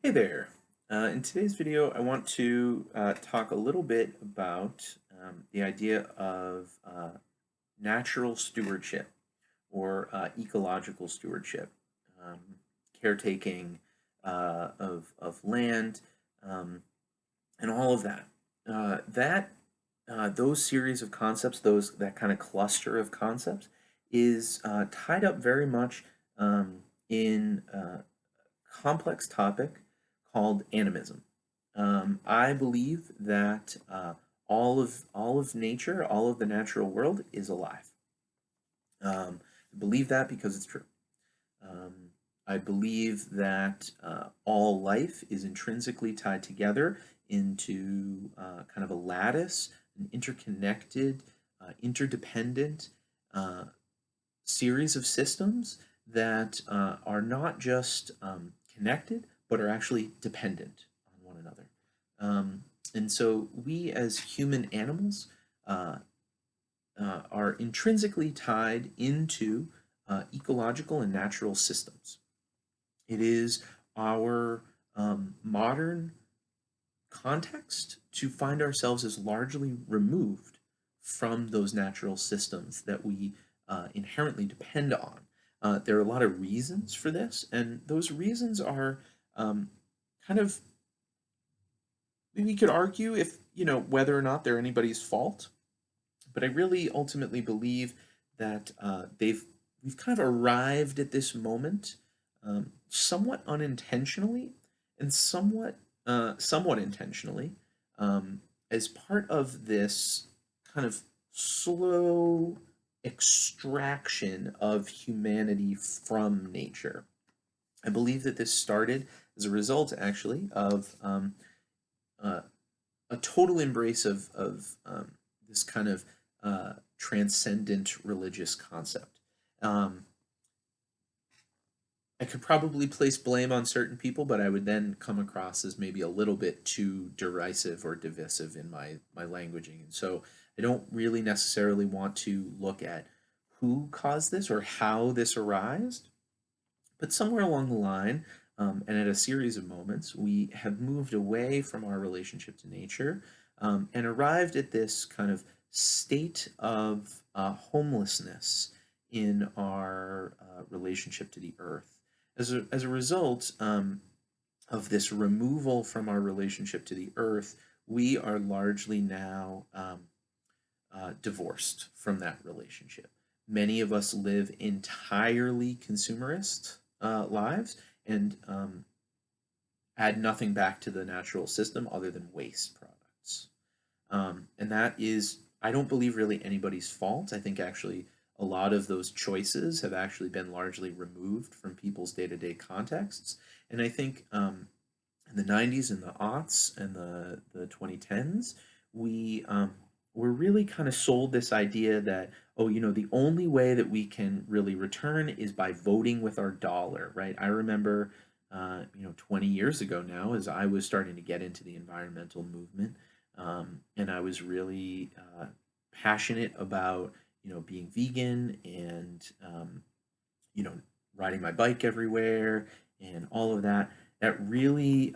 Hey there. In today's video, I want to talk a little bit about the idea of natural stewardship or ecological stewardship, um, caretaking of land, um, and all of that. Those series of concepts, that kind of cluster of concepts, is tied up very much in complex topic called animism. I believe that all of nature, all of the natural world, is alive. I believe that because it's true. Um, I believe that all life is intrinsically tied together into kind of a lattice, an interconnected, interdependent uh, series of systems that are not just connected, but are actually dependent on one another. And so we as human animals uh, are intrinsically tied into ecological and natural systems. It is our modern context to find ourselves as largely removed from those natural systems that we inherently depend on. There are a lot of reasons for this, and those reasons are um, kind of, we could argue if, whether or not they're anybody's fault, but I really ultimately believe that we've kind of arrived at this moment somewhat unintentionally and somewhat intentionally um, as part of this kind of slow extraction of humanity from nature. I believe that this started as a result, actually, of uh, a total embrace of this kind of transcendent religious concept. Um, I could probably place blame on certain people, but I would then come across as maybe a little bit too derisive or divisive in my languaging. And so I don't really necessarily want to look at who caused this or how this arose, but somewhere along the line, and at a series of moments, we have moved away from our relationship to nature and arrived at this kind of state of homelessness in our relationship to the earth. As a result of this removal from our relationship to the earth, we are largely now divorced from that relationship. Many of us live entirely consumerist lives and add nothing back to the natural system other than waste products. And that is, I don't believe, really anybody's fault. I think actually a lot of those choices have actually been largely removed from people's day to day contexts. And I think in the 90s and the aughts and the 2010s, we were really kind of sold this idea that, oh, the only way that we can really return is by voting with our dollar, right? I remember, 20 years ago now, as I was starting to get into the environmental movement, and I was really passionate about, being vegan and, you know, riding my bike everywhere and all of that. That really,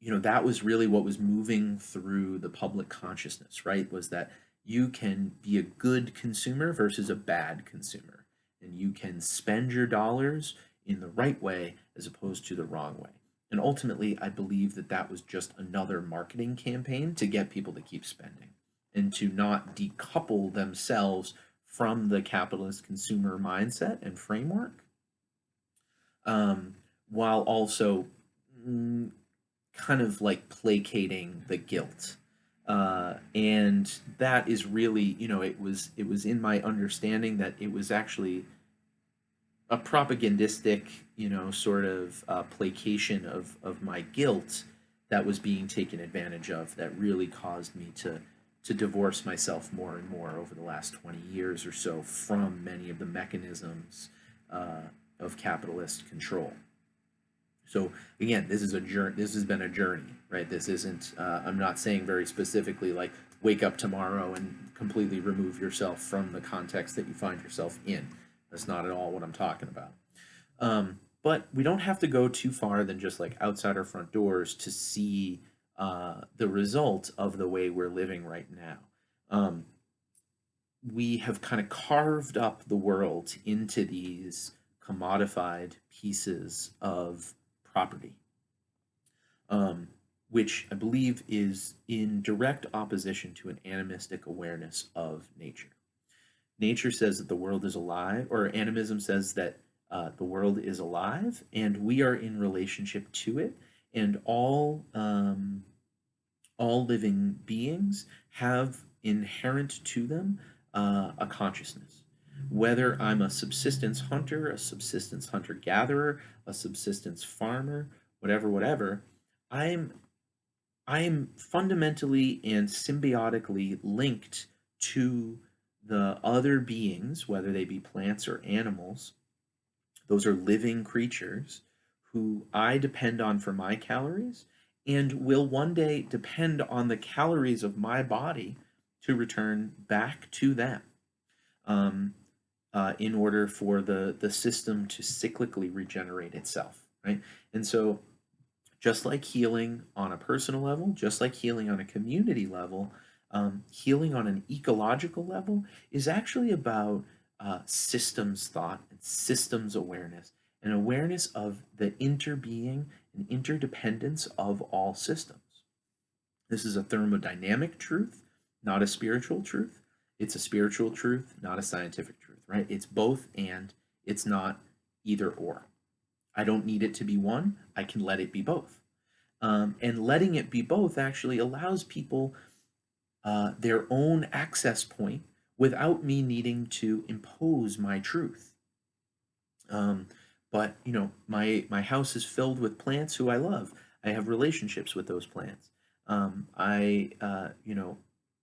that was really what was moving through the public consciousness, right? Was that you can be a good consumer versus a bad consumer, and you can spend your dollars in the right way as opposed to the wrong way. And ultimately, I believe that that was just another marketing campaign to get people to keep spending and to not decouple themselves from the capitalist consumer mindset and framework, um, while also mm, kind of like placating the guilt. And that is really, it was in my understanding that it was actually a propagandistic, sort of placation of my guilt that was being taken advantage of, that really caused me to divorce myself more and more over the last 20 years or so from many of the mechanisms uh, of capitalist control. So again, this is a journey. This has been a journey, right? This isn't. I'm not saying very specifically like wake up tomorrow and completely remove yourself from the context that you find yourself in. That's not at all what I'm talking about. But we don't have to go too far than just like outside our front doors to see the result of the way we're living right now. Um, we have kind of carved up the world into these commodified pieces of property, um, which I believe is in direct opposition to an animistic awareness of nature. Nature says that the world is alive, or animism says that the world is alive, and we are in relationship to it, and all living beings have inherent to them a consciousness. Whether I'm a subsistence hunter, a subsistence hunter gatherer, a subsistence farmer, whatever, I'm I am fundamentally and symbiotically linked to the other beings, whether they be plants or animals. Those are living creatures who I depend on for my calories and will one day depend on the calories of my body to return back to them, um, in order for the system to cyclically regenerate itself, right? And so just like healing on a personal level, just like healing on a community level, healing on an ecological level is actually about systems thought and systems awareness, and awareness of the interbeing and interdependence of all systems. This is a thermodynamic truth, not a spiritual truth. It's a spiritual truth, not a scientific truth, right? It's both and it's not either or. I don't need it to be one, I can let it be both. And letting it be both actually allows people their own access point without me needing to impose my truth. Um, but my house is filled with plants who I love. I have relationships with those plants. I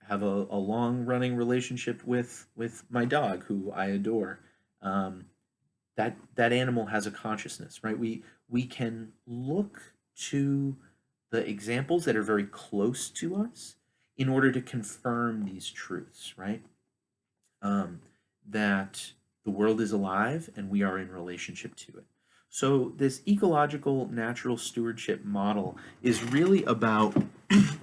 have a long running relationship with my dog who I adore. Um, that animal has a consciousness, right? We can look to the examples that are very close to us in order to confirm these truths, right? Um, that the world is alive and we are in relationship to it. So this ecological natural stewardship model is really about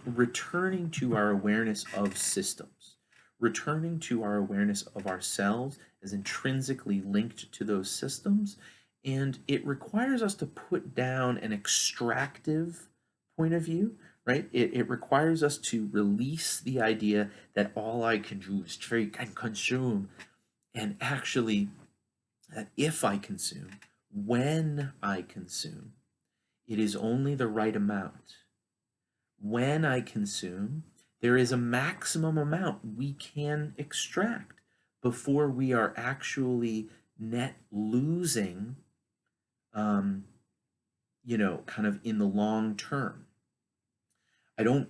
returning to our awareness of systems, returning to our awareness of ourselves as intrinsically linked to those systems. And it requires us to put down an extractive point of view, right? It requires us to release the idea that all I can do is take and consume, and actually that if I consume, when I consume, it is only the right amount. When I consume, there is a maximum amount we can extract before we are actually net losing, um, kind of in the long term. I don't,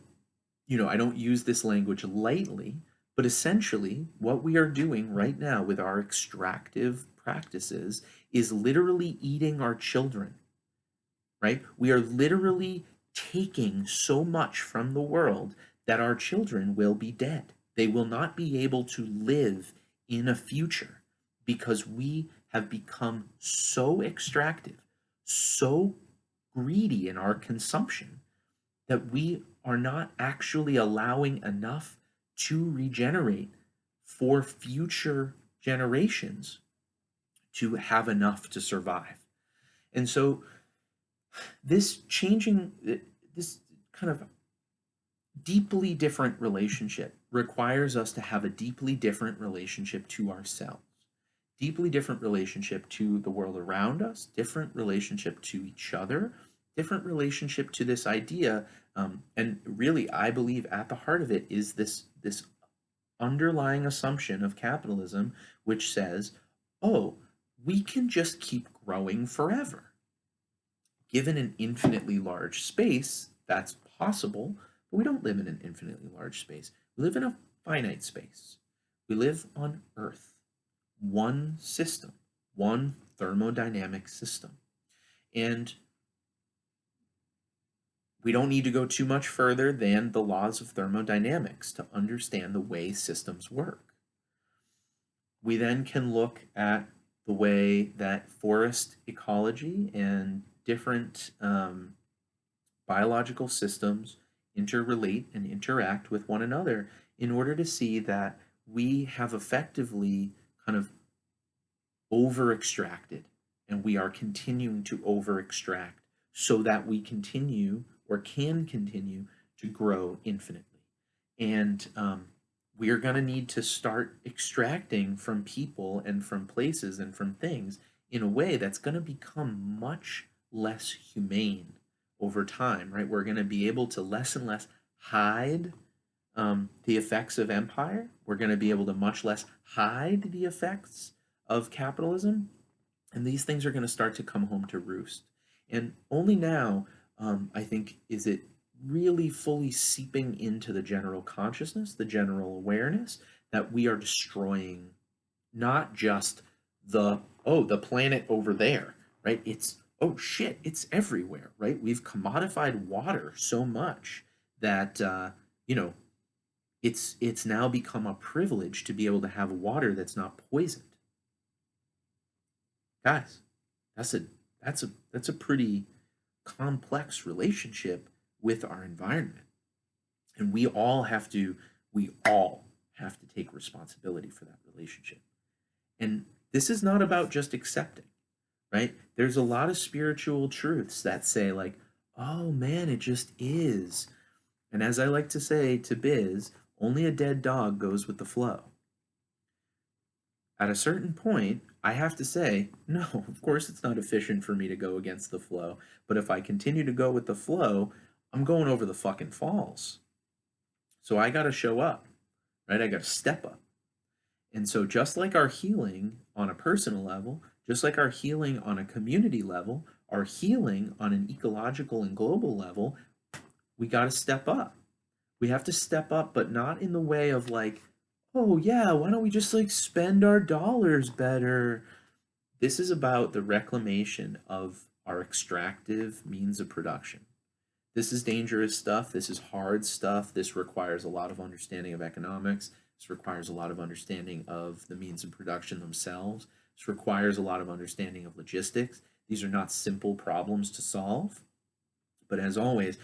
I don't use this language lightly, but essentially what we are doing right now with our extractive practices is literally eating our children, right? We are literally taking so much from the world that our children will be dead. They will not be able to live in a future because we have become so extractive, so greedy in our consumption that we are not actually allowing enough to regenerate for future generations to have enough to survive. And so this changing, this kind of deeply different relationship requires us to have a deeply different relationship to ourselves, deeply different relationship to the world around us, different relationship to each other, different relationship to this idea. And really, I believe at the heart of it is this underlying assumption of capitalism, which says, oh, we can just keep growing forever. Given an infinitely large space, that's possible, but we don't live in an infinitely large space. We live in a finite space. We live on Earth, one system, one thermodynamic system. And we don't need to go too much further than the laws of thermodynamics to understand the way systems work. We then can look at the way that forest ecology and different biological systems interrelate and interact with one another in order to see that we have effectively kind of over extracted and we are continuing to over extract so that we continue or can continue to grow infinitely. And we are going to need to start extracting from people and from places and from things in a way that's going to become much less humane over time, right? We're going to be able to less and less hide the effects of empire. We're going to be able to much less hide the effects of capitalism. And these things are going to start to come home to roost. And only now, I think, is it really fully seeping into the general consciousness, the general awareness that we are destroying not just the planet over there, right? It's, oh shit, it's everywhere, right? We've commodified water so much that, you know, it's now become a privilege to be able to have water that's not poisoned. Guys, that's a that's a pretty complex relationship with our environment. And we all have to take responsibility for that relationship. And this is not about just accepting, right? There's a lot of spiritual truths that say like, "Oh man, it just is." And as I like to say to Biz, only a dead dog goes with the flow. At a certain point, I have to say, no, of course it's not efficient for me to go against the flow. But if I continue to go with the flow, I'm going over the fucking falls. So I got to show up, right? I got to step up. And so, just like our healing on a personal level, just like our healing on a community level, our healing on an ecological and global level, we got to step up. We have to step up, but not in the way of like, oh yeah, why don't we just like spend our dollars better? This is about the reclamation of our extractive means of production. This is dangerous stuff. This is hard stuff. This requires a lot of understanding of economics. This requires a lot of understanding of the means of production themselves. This requires a lot of understanding of logistics. These are not simple problems to solve. But as always,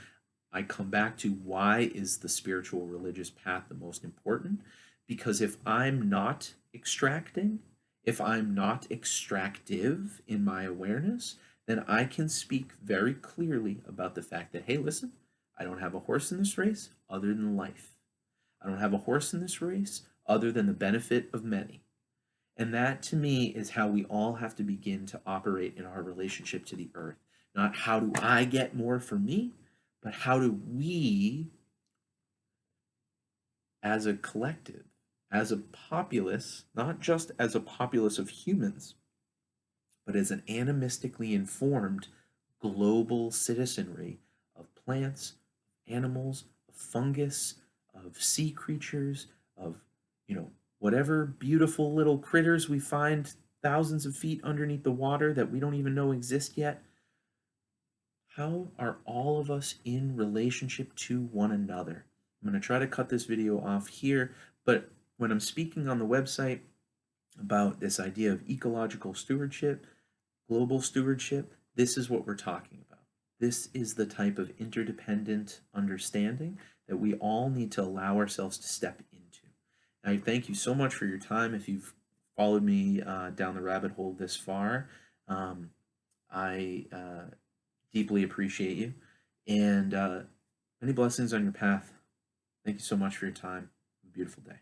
I come back to why is the spiritual religious path the most important? Because if I'm not extracting, if I'm not extractive in my awareness, then I can speak very clearly about the fact that, hey, listen, I don't have a horse in this race other than life. I don't have a horse in this race other than the benefit of many. And that to me is how we all have to begin to operate in our relationship to the earth. Not how do I get more for me, but how do we, as a collective, as a populace, not just as a populace of humans, but as an animistically informed global citizenry of plants, animals, of fungus, of sea creatures, of, whatever beautiful little critters we find thousands of feet underneath the water that we don't even know exist yet. How are all of us in relationship to one another? I'm going to try to cut this video off here, but when I'm speaking on the website about this idea of ecological stewardship, global stewardship, this is what we're talking about. This is the type of interdependent understanding that we all need to allow ourselves to step into. I thank you so much for your time. If you've followed me down the rabbit hole this far, I deeply appreciate you. And many blessings on your path. Thank you so much for your time. Have a beautiful day.